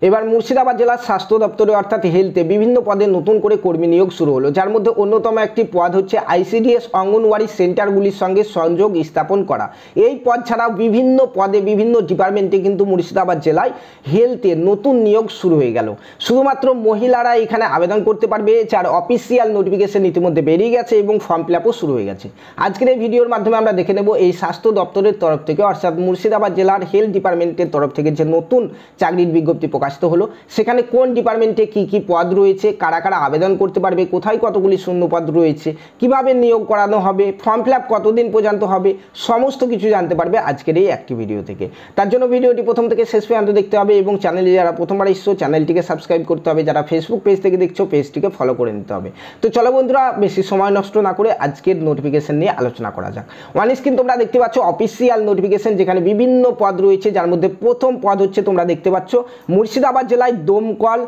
এবার মুর্শিদাবাদ জেলার স্বাস্থ্য দপ্তরে অর্থাৎ হেলথে বিভিন্ন পদে নতুন করে কর্মী নিয়োগ শুরু হলো, যার মধ্যে অন্যতম একটি পদ হচ্ছে আইসিডিএস অঙ্গনওয়াড়ি সেন্টারগুলির সঙ্গে সংযোগ স্থাপন করা। এই পদ ছাড়াও বিভিন্ন পদে বিভিন্ন ডিপার্টমেন্টে কিন্তু মুর্শিদাবাদ জেলায় হেলথে নতুন নিয়োগ শুরু হয়ে গেল। শুধুমাত্র মহিলারা এখানে আবেদন করতে পারবে, যার অফিসিয়াল নোটিফিকেশন ইতিমধ্যে বেরিয়ে গেছে এবং ফর্ম ফিল আপও শুরু হয়ে গেছে। আজকের এই ভিডিওর মাধ্যমে আমরা দেখে নেব এই স্বাস্থ্য দপ্তরের তরফ থেকে অর্থাৎ মুর্শিদাবাদ জেলার হেলথ ডিপার্টমেন্টের তরফ থেকে যে নতুন চাকরির বিজ্ঞপ্তি প্রকাশিত হলো, সেখানে কোন ডিপার্টমেন্টে কি কি পদ রয়েছে, কারা কারা আবেদন করতে পারবে, কোথায় কতগুলি শূন্য পদ রয়েছে, কিভাবে নিয়োগ করানো হবে, ফর্ম ফিল আপ কতদিন পর্যন্ত হবে, সমস্ত কিছু জানতে পারবে আজকের এই একটি ভিডিও থেকে। তার জন্য ভিডিওটি প্রথম থেকে শেষ পর্যন্ত দেখতে হবে এবং চ্যানেলে যারা প্রথমবার এসছো চ্যানেলটিকে সাবস্ক্রাইব করতে হবে, যারা ফেসবুক পেজ থেকে দেখছো পেজটিকে ফলো করে নিতে হবে। তো চলো বন্ধুরা, বেশি সময় নষ্ট না করে আজকের নোটিফিকেশন নিয়ে আলোচনা করা যাক। ওয়ান স্ক্রিন তোমরা দেখতে পাচ্ছ অফিসিয়াল নোটিফিকেশন, যেখানে বিভিন্ন পদ রয়েছে, যার মধ্যে প্রথম পদ হচ্ছে তোমরা দেখতে পাচ্ছ মুর্শিদাবাদ জেলায় দমকল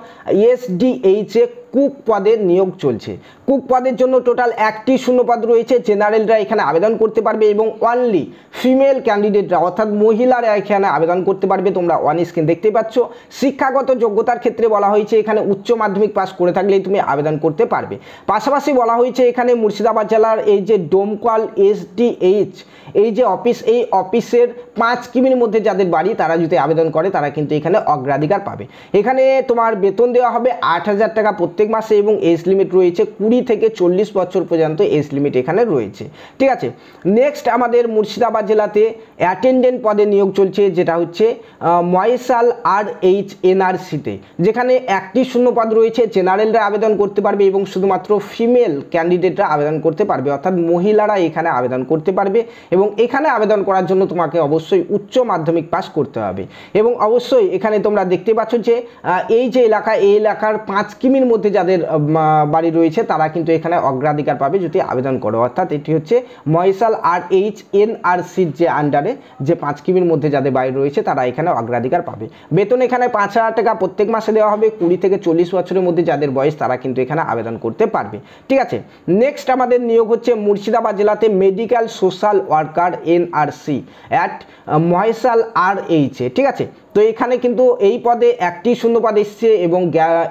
এসডিএইচ এ কুক পদের নিয়োগ চলছে। কুক পদের জন্য টোটাল একটি শূন্যপদ রয়েছে। জেনারেলরা এখানে আবেদন করতে পারবে এবং অনলি ফিমেল ক্যান্ডিডেটরা অর্থাৎ মহিলারা এখানে আবেদন করতে পারবে। তোমরা ওয়ান স্ক্রিন দেখতে পাচ্ছ। শিক্ষাগত যোগ্যতার ক্ষেত্রে বলা হয়েছে এখানে উচ্চ মাধ্যমিক পাস করে থাকলেই তুমি আবেদন করতে পারবে। পাশাপাশি বলা হয়েছে এখানে মুর্শিদাবাদ জেলার এই যে দমকল এসডিএইচ এই যে অফিস, এই অফিসের 5 কিমির মধ্যে যাদের বাড়ি তারা যদি আবেদন করে তারা কিন্তু এখানে অগ্রাধিকার পাবে। এখানে তোমার বেতন দেওয়া হবে 8,000 টাকা প্রত্যেক মাসে এবং এজ লিমিট রয়েছে 20 থেকে 40 বছর পর্যন্ত এজ লিমিট এখানে রয়েছে। ঠিক আছে, নেক্সট আমাদের মুর্শিদাবাদ জেলাতে অ্যাটেন্ডেন্ট পদে নিয়োগ চলছে, যেটা হচ্ছে মহেশাল RHNRC-তে, যেখানে একটি শূন্যপদ রয়েছে। জেনারেলরা আবেদন করতে পারবে এবং শুধুমাত্র ফিমেল ক্যান্ডিডেটরা আবেদন করতে পারবে, অর্থাৎ মহিলারা এখানে আবেদন করতে পারবে এবং এখানে আবেদন করার জন্য তোমাকে অবশ্যই উচ্চ মাধ্যমিক পাস করতে হবে। এবং অবশ্যই এখানে তোমরা দেখতে পাচ্ছ যে এই যে এলাকা, এই এলাকার 5 কিমির মধ্যে যাদের বাড়ি রয়েছে তারা কিন্তু এখানে অগ্রাধিকার পাবে যদি আবেদন করো। অর্থাৎ এটি হচ্ছে মহেশাল RHNRC-র যে আন্ডারে যে 5 কিমির মধ্যে যাদের বাড়ি রয়েছে তারা এখানে অগ্রাধিকার পাবে। বেতন এখানে 5,000 টাকা প্রত্যেক মাসে দেওয়া হবে। 20 থেকে 40 বছরের মধ্যে যাদের বয়স তারা কিন্তু এখানে আবেদন করতে পারবে। ঠিক আছে, নেক্সট আমাদের নিয়োগ হচ্ছে মুর্শিদাবাদ জেলাতে medical social worker NRC at Maheshal RH-এ। ঠিক আছে, তো এখানে কিন্তু এই পদে একটি শূন্যপদ এসছে এবং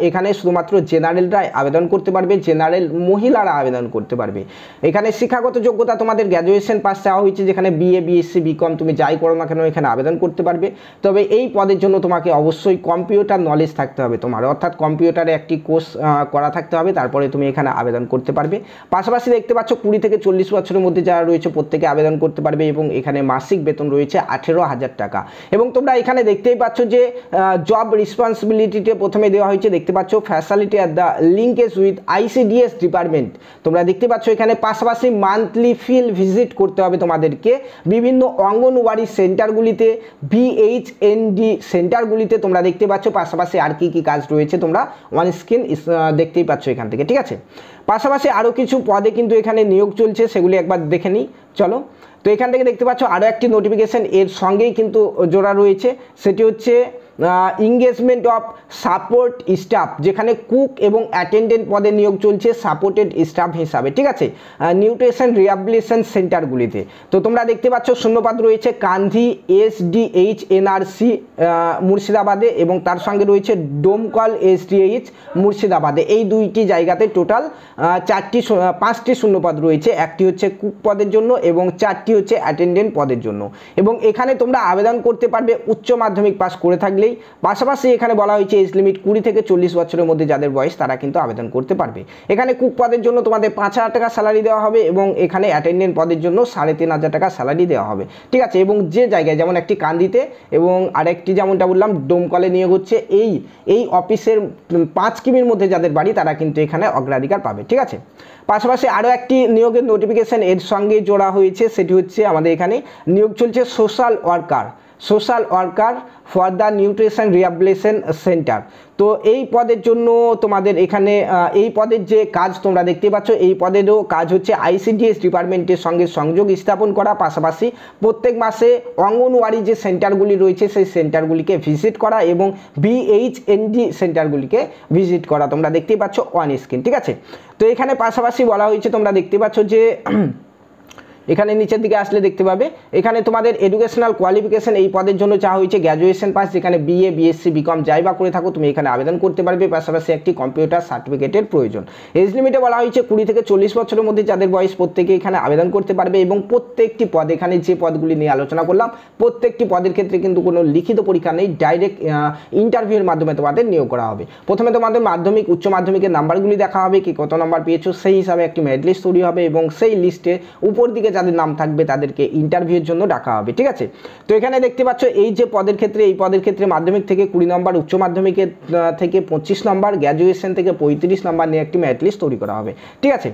এখানে শুধুমাত্র জেনারেলরাই আবেদন করতে পারবে, জেনারেল মহিলারা আবেদন করতে পারবে। এখানে শিক্ষাগত যোগ্যতা তোমাদের গ্র্যাজুয়েশন পাস চাওয়া হয়েছে, যেখানে BA BSc BCom তুমি যাই করো না কেন এখানে আবেদন করতে পারবে। তবে এই পদের জন্য তোমাকে অবশ্যই কম্পিউটার নলেজ থাকতে হবে তোমার, অর্থাৎ কম্পিউটারে একটি কোর্স করা থাকতে হবে, তারপরে তুমি এখানে আবেদন করতে পারবে। পাশাপাশি দেখতে পাচ্ছ 20 থেকে 40 বছরের মধ্যে যারা রয়েছে প্রত্যেকে আবেদন করতে পারবে এবং এখানে মাসিক বেতন রয়েছে 18,000 টাকা। এবং তোমরা এখানে দেখতেই পাচ্ছ যে জব রেসপন্সিবিলিটিতে প্রথমে দেওয়া হয়েছে, দেখতে পাচ্ছ facility at the linkage with ICDS department. তোমরা দেখতে পাচ্ছ এখানে পাশাপাশি মান্থলি ফিল্ড ভিজিট করতে হবে তোমাদেরকে বিভিন্ন অঙ্গনওয়াড়ি সেন্টারগুলিতে, BHND সেন্টারগুলিতে। তোমরা দেখতে পাচ্ছ পাশাপাশি আর কি কি কাজ রয়েছে তোমরা ওয়ান স্ক্রিন দেখতেই পাচ্ছ এখান থেকে। ঠিক আছে, পাশাপাশি আরও কিছু পদে কিন্তু এখানে নিয়োগ চলছে, সেগুলি একবার দেখে নিই চলো। তো এখান থেকে দেখতে পাচ্ছ আরও একটি নোটিফিকেশন এর সঙ্গেই কিন্তু জোড়া রয়েছে, সেটি হচ্ছে এঙ্গেজমেন্ট অফ সাপোর্ট স্টাফ, যেখানে কুক এবং অ্যাটেন্ডেন্ট পদে নিয়োগ চলছে সাপোর্টেড স্টাফ হিসাবে। ঠিক আছে, নিউট্রিশন রিহ্যাবিলিটেশন সেন্টারগুলিতে। তো তোমরা দেখতে পাচ্ছ শূন্যপদ রয়েছে কান্ধি SDHNRC মুর্শিদাবাদে এবং তার সঙ্গে রয়েছে দমকল SDH মুর্শিদাবাদে। এই দুইটি জায়গাতে টোটাল 5টি শূন্যপদ রয়েছে, একটি হচ্ছে কুক পদের জন্য এবং 4টি হচ্ছে অ্যাটেন্ডেন্ট পদের জন্য। এবং এখানে তোমরা আবেদন করতে পারবে উচ্চ মাধ্যমিক পাস করে থাকলে। পাশাপাশি এখানে বলা হয়েছে এজ লিমিট 20 থেকে 40 বছরের মধ্যে যাদের বয়স তারা কিন্তু আবেদন করতে পারবে। এখানে কুক পদের জন্য তোমাদের 5,000 টাকা স্যালারি দেওয়া হবে এবং এখানে অ্যাটেন্ডেন্ট পদের জন্য 3,500 টাকা স্যালারি দেওয়া হবে। ঠিক আছে, এবং যে জায়গায় যেমন একটি কান্দিতে এবং আরেকটি যেমনটা বললাম দমকলে নিয়োগ হচ্ছে, এই অফিসের 5 কিমির মধ্যে যাদের বাড়ি তারা কিন্তু এখানে অগ্রাধিকার পাবে। ঠিক আছে, পাশাপাশি আরও একটি নিয়োগের নোটিফিকেশন এর সঙ্গে জোড়া হয়েছে, সেটি হচ্ছে আমাদের এখানে নিয়োগ চলছে social worker for the nutrition rehabilitation centre. তো এই পদের জন্য তোমাদের এখানে এই পদের যে কাজ তোমরা দেখতে পাচ্ছ, এই পদেরও কাজ হচ্ছে ICDS ডিপার্টমেন্টের সঙ্গে সংযোগ স্থাপন করা, পাশাপাশি প্রত্যেক মাসে অঙ্গনওয়াড়ি যে সেন্টারগুলি রয়েছে সেই সেন্টারগুলিকে ভিজিট করা এবং BHND সেন্টারগুলিকে ভিজিট করা। তোমরা দেখতেই পাচ্ছ ওয়ান স্ক্রিন। ঠিক আছে, তো এখানে পাশাপাশি বলা হয়েছে তোমরা দেখতে পাচ্ছ যে এখানে নিচের দিকে আসলে দেখতে পাবে এখানে তোমাদের এডুকেশনাল কোয়ালিফিকেশন এই পদের জন্য চাওয়া হয়েছে গ্র্যাজুয়েশন পাস, যেখানে বিএ বিএসসি বিকম যাই বা করে থাকো তুমি এখানে আবেদন করতে পারবে। পাশাপাশি একটি কম্পিউটার সার্টিফিকেটের প্রয়োজন। এজ লিমিটে বলা হয়েছে 20 থেকে 40 বছরের মধ্যে যাদের বয়স প্রত্যেকে এখানে আবেদন করতে পারবে এবং প্রত্যেকটি পদ এখানে যে পদগুলি নিয়ে আলোচনা করলাম প্রত্যেকটি পদের ক্ষেত্রে কিন্তু কোনো লিখিত পরীক্ষা নেই, ডাইরেক্ট ইন্টারভিউর মাধ্যমে তোমাদের নিয়োগ করা হবে। প্রথমে তোমাদের মাধ্যমিক উচ্চ মাধ্যমিকের নাম্বারগুলি দেখা হবে, কি কত নাম্বার পেয়েছো সেই হিসাবে একটি মেরিট লিস্ট তৈরি হবে এবং সেই লিস্টে উপর দিকে যাদের নাম থাকবে তাদেরকে ইন্টারভিউর জন্য ডাকা হবে। ঠিক আছে, তো এখানে দেখতে পাচ্ছ এই যে পদের ক্ষেত্রে এই পদের ক্ষেত্রে মাধ্যমিক থেকে 20 নম্বর, উচ্চ মাধ্যমিকের থেকে 25 নম্বর, গ্র্যাজুয়েশন থেকে 35 নম্বর নিয়ে একটি মেরিট লিস্ট তৈরি করা হবে। ঠিক আছে,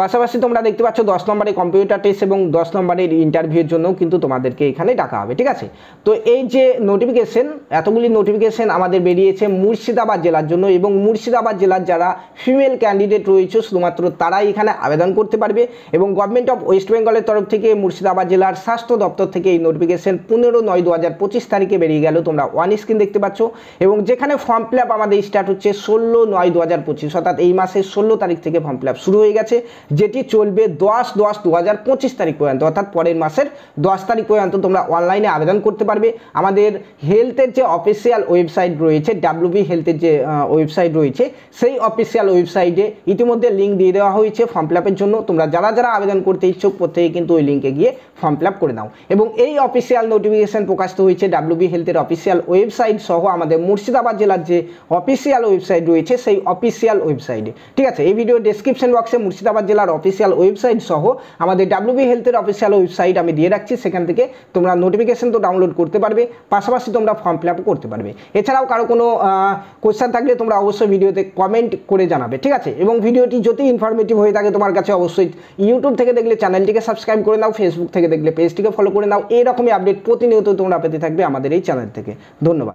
পাশাপাশি তোমরা দেখতে পাচ্ছ 10 নম্বরের কম্পিউটার টেস্ট এবং 10 নম্বরের ইন্টারভিউর জন্য কিন্তু তোমাদেরকে এখানে ডাকা হবে। ঠিক আছে, তো এই যে নোটিফিকেশন, এতগুলি নোটিফিকেশন আমাদের বেরিয়েছে মুর্শিদাবাদ জেলার জন্য এবং মুর্শিদাবাদ জেলার যারা ফিমেল ক্যান্ডিডেট রয়েছে শুধুমাত্র তারাই এখানে আবেদন করতে পারবে এবং গভর্নমেন্ট অফ ওয়েস্ট বেঙ্গলের তরফ থেকে মুর্শিদাবাদ জেলার স্বাস্থ্য দপ্তর থেকে এই নোটিফিকেশন 15/9/2025 তারিখে বেরিয়ে গেল। তোমরা ওয়ান স্ক্রিন দেখতে পাচ্ছ এবং যেখানে ফর্ম ফিল আপ আমাদের স্টার্ট হচ্ছে 16/9/2025, অর্থাৎ এই মাসের 16 তারিখ থেকে ফর্ম ফিল আপ শুরু হয়ে গেছে, যেটি চলবে 10/10/2025 তারিখ পর্যন্ত, অর্থাৎ পরের মাসের 10 তারিখ পর্যন্ত তোমরা অনলাইনে আবেদন করতে পারবে। আমাদের হেলথের যে অফিসিয়াল ওয়েবসাইট রয়েছে, ডাব্লিউবি হেলথের যে ওয়েবসাইট রয়েছে সেই অফিসিয়াল ওয়েবসাইটে ইতিমধ্যে লিঙ্ক দিয়ে দেওয়া হয়েছে ফর্ম ফিল আপের জন্য। তোমরা যারা যারা আবেদন করতে ইচ্ছুক প্রত্যেকে কিন্তু ওই লিঙ্কে গিয়ে ফর্ম ফিল আপ করে নাও এবং এই অফিসিয়াল নোটিফিকেশন প্রকাশিত হয়েছে ডাব্লিউবি হেলথের অফিসিয়াল ওয়েবসাইট সহ আমাদের মুর্শিদাবাদ জেলার যে অফিসিয়াল ওয়েবসাইট রয়েছে সেই অফিসিয়াল ওয়েবসাইটে। ঠিক আছে, এই ভিডিও ডেসক্রিপশন বক্সে মুর্শিদাবাদ জেলার অফিসিয়াল ওয়েবসাইট সহ আমাদের ডাব্লিউবি হেলথের অফিসিয়াল ওয়েবসাইট আমি দিয়ে রাখছি, সেখান থেকে তোমরা নোটিফিকেশন তো ডাউনলোড করতে পারবে, পাশাপাশি তোমরা ফর্ম ফিল আপ করতে পারবে। এছাড়াও কারো কোনো কোয়েশ্চেন থাকলে তোমরা অবশ্যই ভিডিওতে কমেন্ট করে জানাবে। ঠিক আছে, এবং ভিডিওটি যদি ইনফরমেটিভ হয়ে থাকে তোমার কাছে অবশ্যই ইউটিউব থেকে দেখলে চ্যানেলটিকে সাবস্ক্রাইব করে নাও, ফেসবুক থেকে দেখলে পেজটিকে ফলো করে নাও। এইরকমই আপডেট প্রতিনিয়ত তোমরা পেতে থাকবে আমাদের এই চ্যানেল থেকে। ধন্যবাদ।